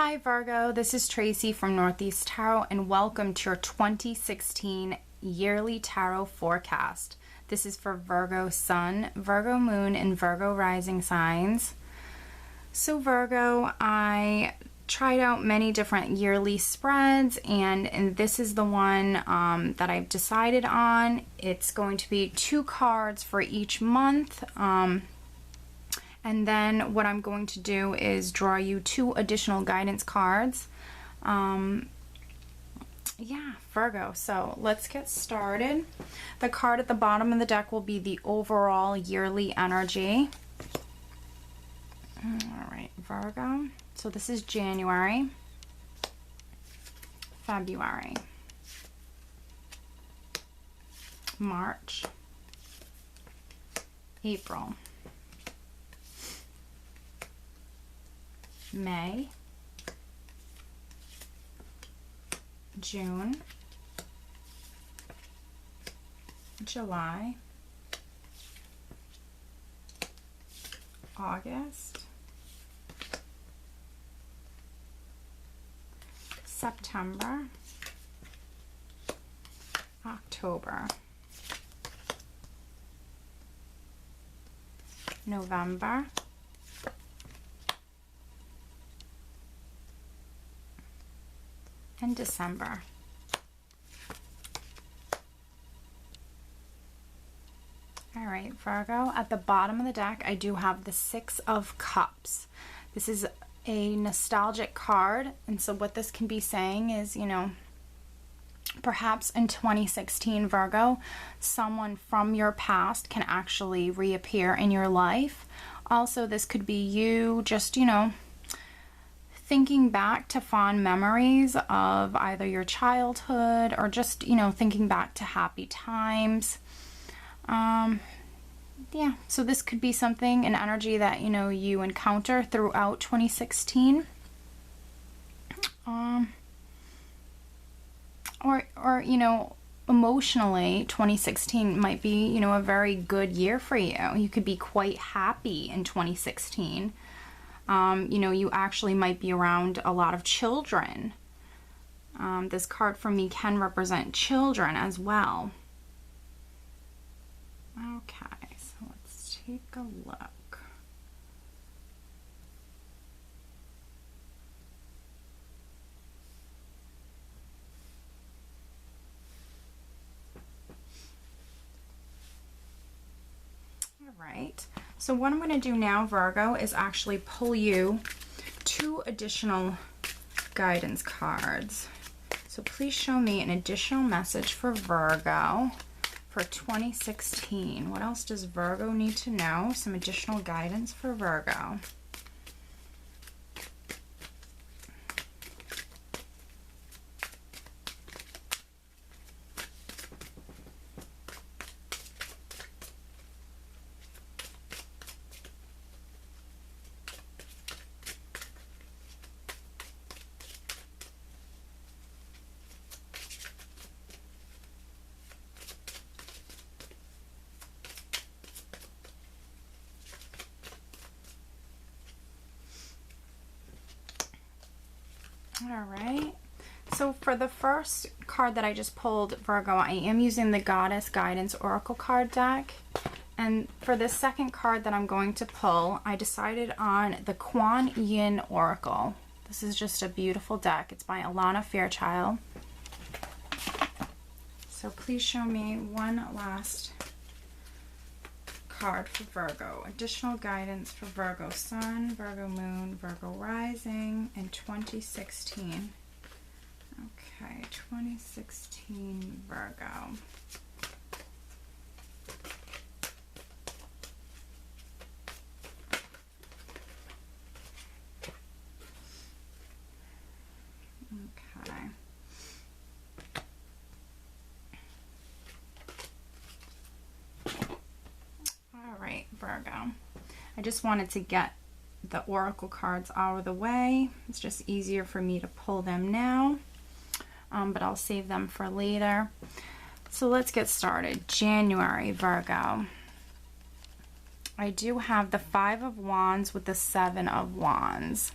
Hi Virgo, this is Tracy from Northeast Tarot and welcome to your 2016 yearly tarot forecast. This is for Virgo Sun, Virgo Moon, and Virgo Rising signs. So Virgo, I tried out many different yearly spreads and this is the one that I've decided on. It's going to be 2 cards for each month. And then what I'm going to do is draw you 2 additional guidance cards. Yeah, Virgo, so let's get started. The card at the bottom of the deck will be the overall yearly energy. All right, Virgo. So this is January, February, March, April, May, June, July, August, September, October, November, and December. All right, Virgo, at the bottom of the deck, I do have the 6 of Cups. This is a nostalgic card, and so what this can be saying is, you know, perhaps in 2016, Virgo, someone from your past can actually reappear in your life. Also, this could be you just, you know, thinking back to fond memories of either your childhood or just, you know, thinking back to happy times. Yeah, so this could be something, an energy that, you know, you encounter throughout 2016. Or, you know, emotionally, 2016 might be, you know, a very good year for you. You could be quite happy in 2016. You know, you actually might be around a lot of children. This card for me can represent children as well. Okay, so let's take a look. All right. So what I'm going to do now, Virgo, is actually pull you 2 additional guidance cards. So please show me an additional message for Virgo for 2016. What else does Virgo need to know? Some additional guidance for Virgo. All right, so for the first card that I just pulled, Virgo, I am using the Goddess Guidance Oracle card deck. And for the second card that I'm going to pull, I decided on the Kuan Yin Oracle. This is just a beautiful deck. It's by Alana Fairchild. So please show me one last card for Virgo. Additional guidance for Virgo Sun, Virgo Moon, Virgo Rising in 2016. Okay, 2016 Virgo. Okay. Alright, Virgo. I just wanted to get the oracle cards out of the way. It's just easier for me to pull them now, but I'll save them for later. So let's get started. January, Virgo. I do have the 5 of Wands with the 7 of Wands.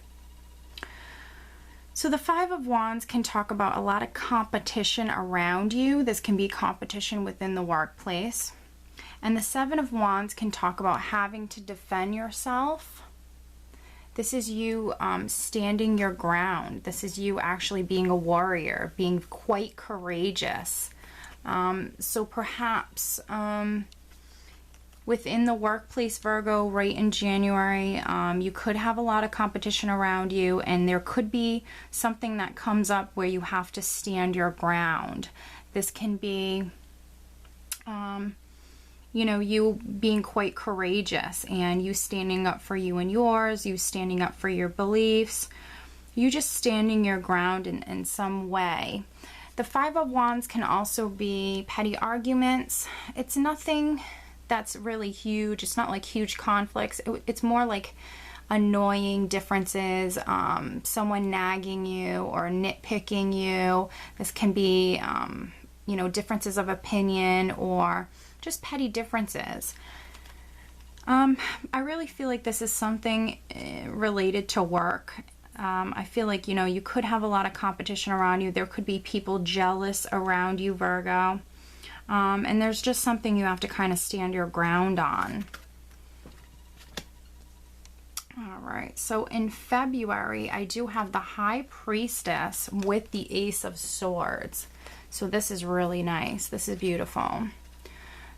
So the Five of Wands can talk about a lot of competition around you. This can be competition within the workplace. And the Seven of Wands can talk about having to defend yourself. This is you standing your ground. This is you actually being a warrior, being quite courageous. So perhaps within the workplace, Virgo, right in January, you could have a lot of competition around you, and there could be something that comes up where you have to stand your ground. This can be you know, you being quite courageous and you standing up for you and yours, you standing up for your beliefs, you just standing your ground in some way. The Five of Wands can also be petty arguments. It's nothing that's really huge. It's not like huge conflicts. It's more like annoying differences, someone nagging you or nitpicking you. This can be, you know, differences of opinion or just petty differences. I really feel like this is something related to work. I feel like, you know, you could have a lot of competition around you. There could be people jealous around you, Virgo. And there's just something you have to kind of stand your ground on. All right, so in February, I do have the High Priestess with the Ace of Swords. So this is really nice. This is beautiful.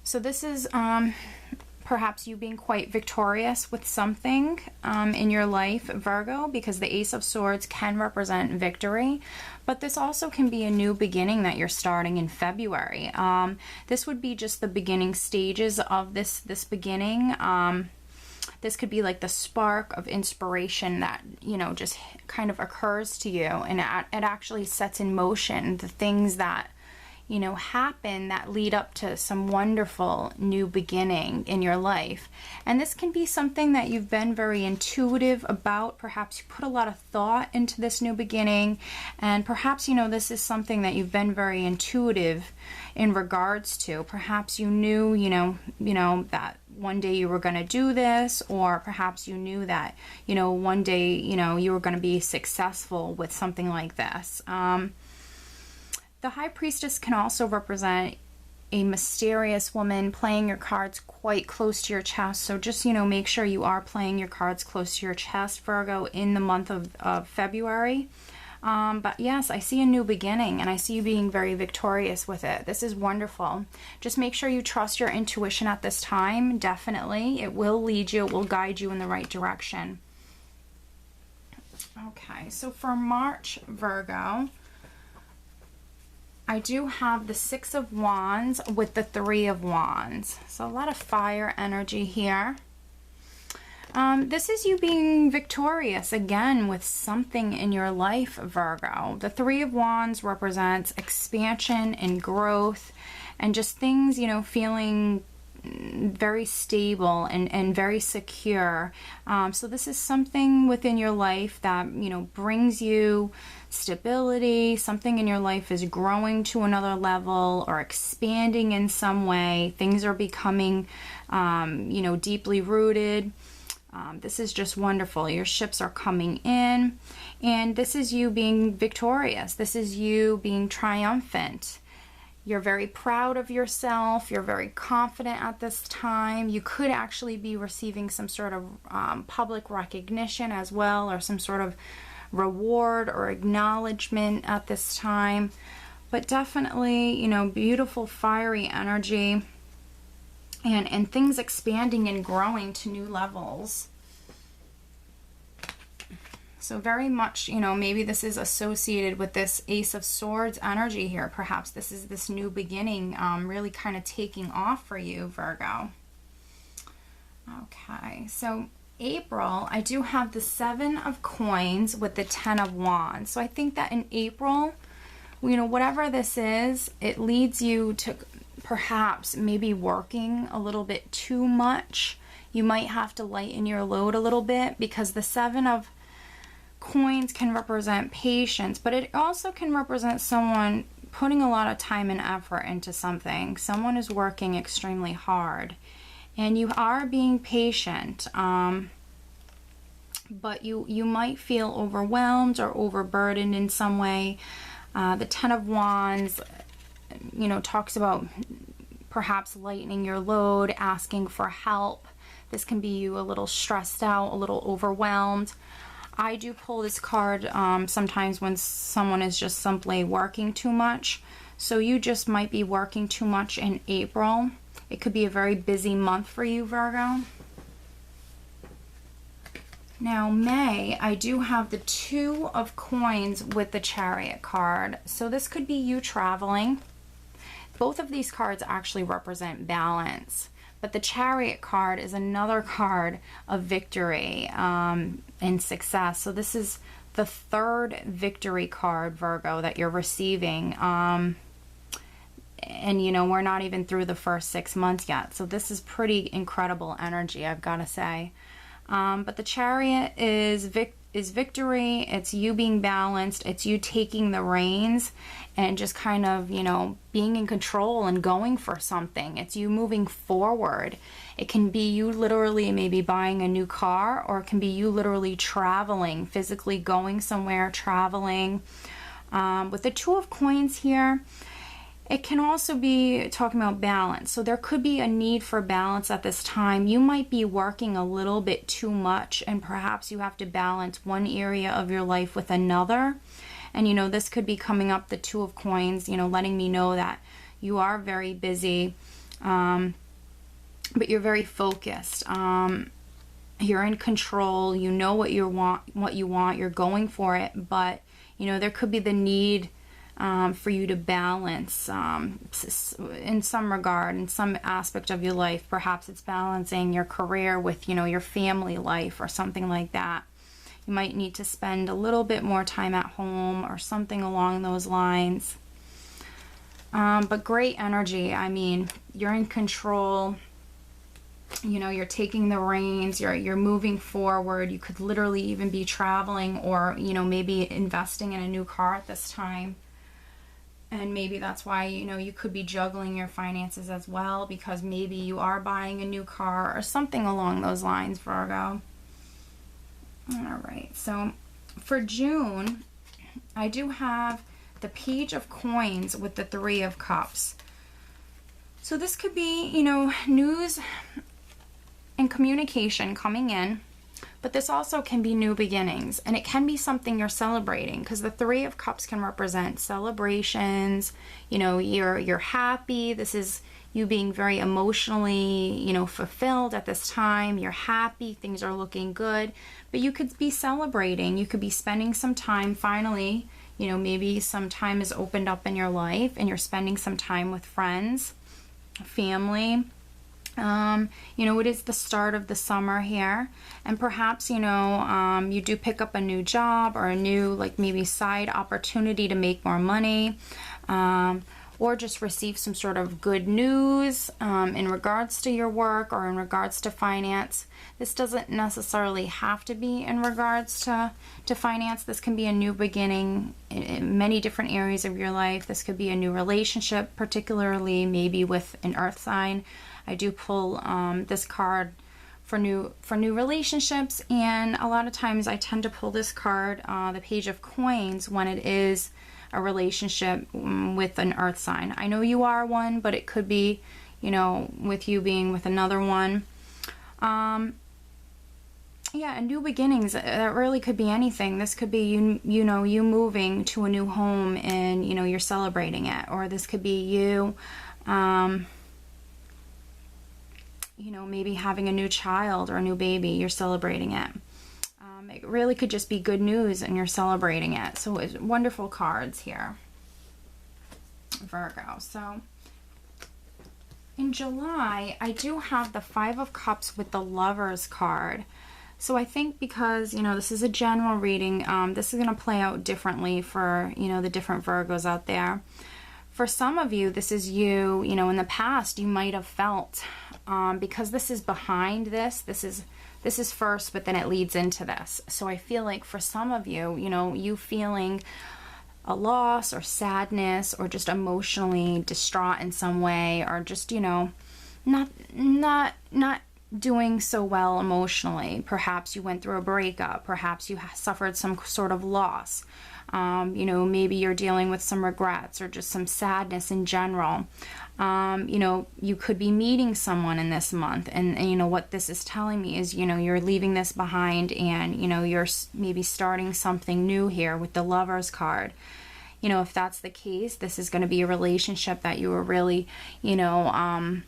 So this is perhaps you being quite victorious with something in your life, Virgo, because the Ace of Swords can represent victory, but this also can be a new beginning that you're starting in February. This would be just the beginning stages of this beginning. This could be like the spark of inspiration that, you know, just kind of occurs to you, and it actually sets in motion the things that, you know, happen that lead up to some wonderful new beginning in your life. And this can be something that you've been very intuitive about. Perhaps you put a lot of thought into this new beginning, and perhaps, you know, this is something that you've been very intuitive in regards to. Perhaps you knew, you know that one day you were going to do this, or perhaps you knew that, you know, one day, you know, you were going to be successful with something like this. The High Priestess can also represent a mysterious woman playing your cards quite close to your chest. So just, you know, make sure you are playing your cards close to your chest, Virgo, in the month of February. But yes, I see a new beginning, and I see you being very victorious with it. This is wonderful. Just make sure you trust your intuition at this time. Definitely. It will lead you. It will guide you in the right direction. Okay, so for March, Virgo, I do have the Six of Wands with the Three of Wands. So a lot of fire energy here. This is you being victorious again with something in your life, Virgo. The Three of Wands represents expansion and growth and just things, you know, feeling very stable and very secure. So this is something within your life that, you know, brings you stability. Something in your life is growing to another level or expanding in some way. Things are becoming, you know, deeply rooted. This is just wonderful. Your ships are coming in, and this is you being victorious. This is you being triumphant. You're very proud of yourself. You're very confident at this time. You could actually be receiving some sort of public recognition as well, or some sort of reward or acknowledgement at this time. But definitely, you know, beautiful fiery energy and things expanding and growing to new levels. So very much, you know, maybe this is associated with this Ace of Swords energy here. Perhaps this is this new beginning really kind of taking off for you, Virgo. Okay, so April, I do have the Seven of Coins with the Ten of Wands. So I think that in April, you know, whatever this is, it leads you to perhaps maybe working a little bit too much. You might have to lighten your load a little bit, because the Seven of Coins can represent patience, but it also can represent someone putting a lot of time and effort into something. Someone is working extremely hard, and you are being patient. but you might feel overwhelmed or overburdened in some way. The Ten of Wands, talks about perhaps lightening your load, asking for help. This can be you a little stressed out, a little overwhelmed. I do pull this card sometimes when someone is just simply working too much. So you just might be working too much in April. It could be a very busy month for you, Virgo. Now, May, I do have the Two of Coins with the Chariot card. So this could be you traveling. Both of these cards actually represent balance. But the Chariot card is another card of victory and success. So this is the third victory card, Virgo, that you're receiving. And, we're not even through the first 6 months yet. So this is pretty incredible energy, I've got to say. But the Chariot is victory. It's you being balanced. It's you taking the reins and just kind of, being in control and going for something. It's you moving forward. It can be you literally maybe buying a new car, or it can be you literally traveling, physically going somewhere, traveling. With the Two of Coins here, it can also be talking about balance. So there could be a need for balance at this time. You might be working a little bit too much, and perhaps you have to balance one area of your life with another. And, this could be coming up, the Two of Coins, letting me know that you are very busy, but you're very focused. You're in control. You know what you want. You're going for it. But, there could be the need for you to balance in some regard, in some aspect of your life. Perhaps it's balancing your career with, your family life or something like that. You might need to spend a little bit more time at home or something along those lines. But great energy. I mean, you're in control. You're taking the reins. You're moving forward. You could literally even be traveling, or, maybe investing in a new car at this time. And maybe that's why, you could be juggling your finances as well, because maybe you are buying a new car or something along those lines, Virgo. All right, so for June, I do have the Page of Coins with the Three of Cups. So this could be, news and communication coming in. But this also can be new beginnings, and it can be something you're celebrating, because the Three of Cups can represent celebrations. You're happy. This is you being very emotionally, fulfilled at this time. You're happy. Things are looking good. But you could be celebrating. You could be spending some time finally. Maybe some time is opened up in your life, and you're spending some time with friends, family. It is the start of the summer here, and perhaps, you do pick up a new job or a new, maybe side opportunity to make more money, or just receive some sort of good news in regards to your work or in regards to finance. This doesn't necessarily have to be in regards to finance. This can be a new beginning in many different areas of your life. This could be a new relationship, particularly maybe with an earth sign. I do pull this card for new relationships, and a lot of times I tend to pull this card, the Page of Coins, when it is a relationship with an earth sign. I know you are one, but it could be, with you being with another one. And new beginnings, that really could be anything. This could be you moving to a new home and you're celebrating it, or this could be you maybe having a new child or a new baby, you're celebrating it. It really could just be good news and you're celebrating it. So it's wonderful cards here, Virgo. So in July, I do have the Five of Cups with the Lovers card. So I think because, this is a general reading, this is going to play out differently for, the different Virgos out there. For some of you, this is you, in the past, you might have felt, because this is behind this is first, but then it leads into this. So I feel like for some of you, you feeling a loss or sadness or just emotionally distraught in some way, or just, not doing so well emotionally. Perhaps you went through a breakup. Perhaps you suffered some sort of loss. You know, maybe you're dealing with some regrets or just some sadness in general. You know, you could be meeting someone in this month, and you know, what this is telling me is, you know, you're leaving this behind, and you know, you're maybe starting something new here with the Lovers card. You know, if that's the case, this is going to be a relationship that you were really, you know,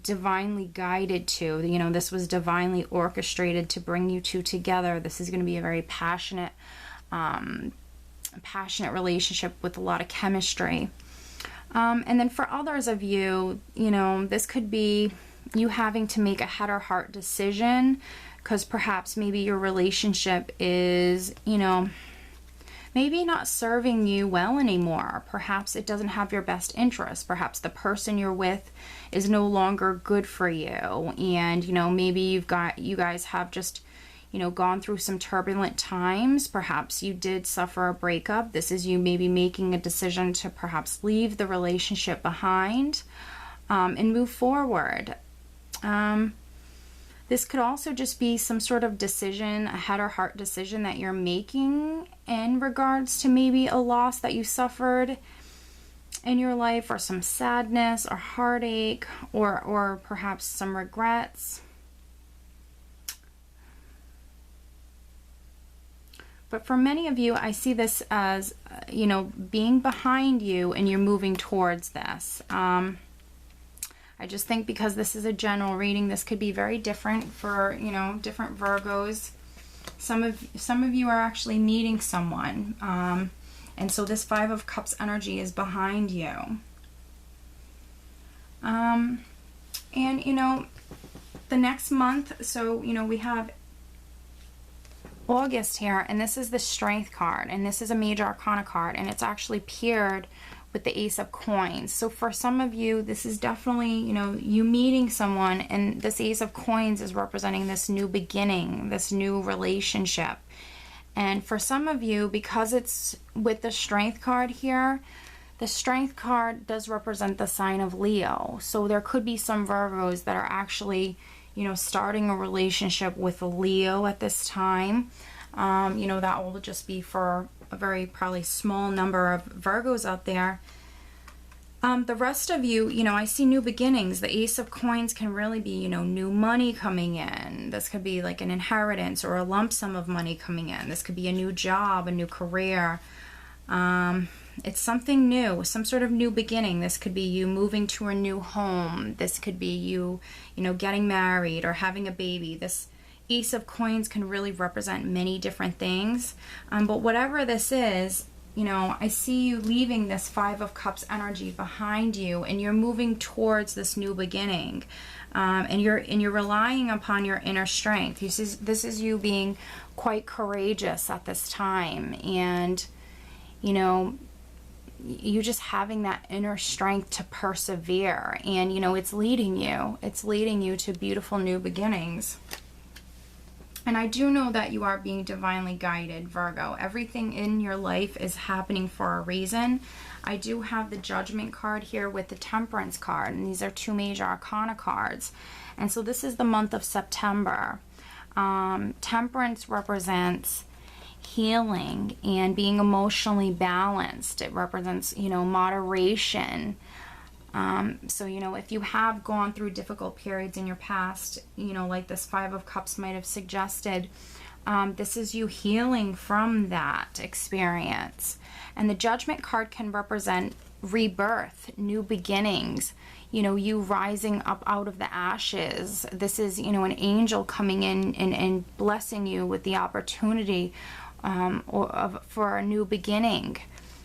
divinely guided to. You know, this was divinely orchestrated to bring you two together. This is going to be a very passionate relationship with a lot of chemistry. And then for others of you, you know, this could be you having to make a head or heart decision, because perhaps maybe your relationship is, you know, maybe not serving you well anymore. Perhaps it doesn't have your best interest. Perhaps the person you're with is no longer good for you. And, you know, maybe you guys have just, you know, gone through some turbulent times. Perhaps you did suffer a breakup. This is you maybe making a decision to perhaps leave the relationship behind and move forward. This could also just be some sort of decision, a head or heart decision that you're making in regards to maybe a loss that you suffered in your life, or some sadness or heartache, or perhaps some regrets. But for many of you, I see this as, you know, being behind you and you're moving towards this. I just think because this is a general reading, this could be very different for, you know, different Virgos. Some of you are actually meeting someone. And so this Five of Cups energy is behind you. And, you know, the next month, so, you know, we have August here, and this is the Strength card, and this is a major arcana card, and it's actually paired with the Ace of Coins. So for some of you, this is definitely, you know, you meeting someone, and this Ace of Coins is representing this new beginning, this new relationship. And for some of you, because it's with the Strength card here, the Strength card does represent the sign of Leo. So there could be some Virgos that are actually, you know, starting a relationship with a Leo at this time. You know, that will just be for a very probably small number of Virgos out there. The rest of you, you know, I see new beginnings. The Ace of Coins can really be, you know, new money coming in. This could be like an inheritance or a lump sum of money coming in. This could be a new job, a new career. It's something new, some sort of new beginning. This could be you moving to a new home. This could be you know, getting married or having a baby. This Ace of Coins can really represent many different things. But whatever this is, you know, I see you leaving this Five of Cups energy behind you, and you're moving towards this new beginning. And you're relying upon your inner strength. This is you being quite courageous at this time, and, you know, you just having that inner strength to persevere. And, you know, it's leading you to beautiful new beginnings. And I do know that you are being divinely guided, Virgo. Everything in your life is happening for a reason. I do have the Judgment card here with the Temperance card, and these are two major arcana cards. And so this is the month of September. Temperance represents healing and being emotionally balanced. It represents, you know, moderation. So, you know, if you have gone through difficult periods in your past, you know, like this Five of Cups might have suggested, this is you healing from that experience. And the Judgment card can represent rebirth, new beginnings, you know, you rising up out of the ashes. This is, you know, an angel coming in and blessing you with the opportunity for a new beginning.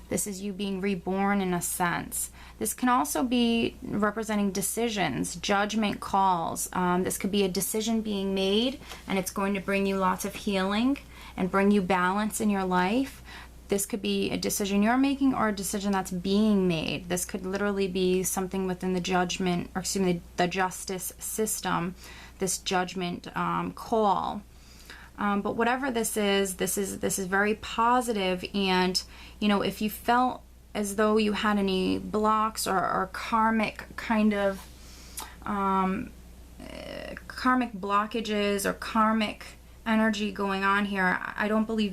This is you being reborn in a sense. This can also be representing decisions, judgment calls. This could be a decision being made, and it's going to bring you lots of healing and bring you balance in your life. This could be a decision you're making or a decision that's being made. This could literally be something within the judgment, or excuse me, the justice system, this judgment call. But whatever this is very positive. And, you know, if you felt as though you had any blocks or karmic kind of karmic blockages or karmic energy going on here. I don't believe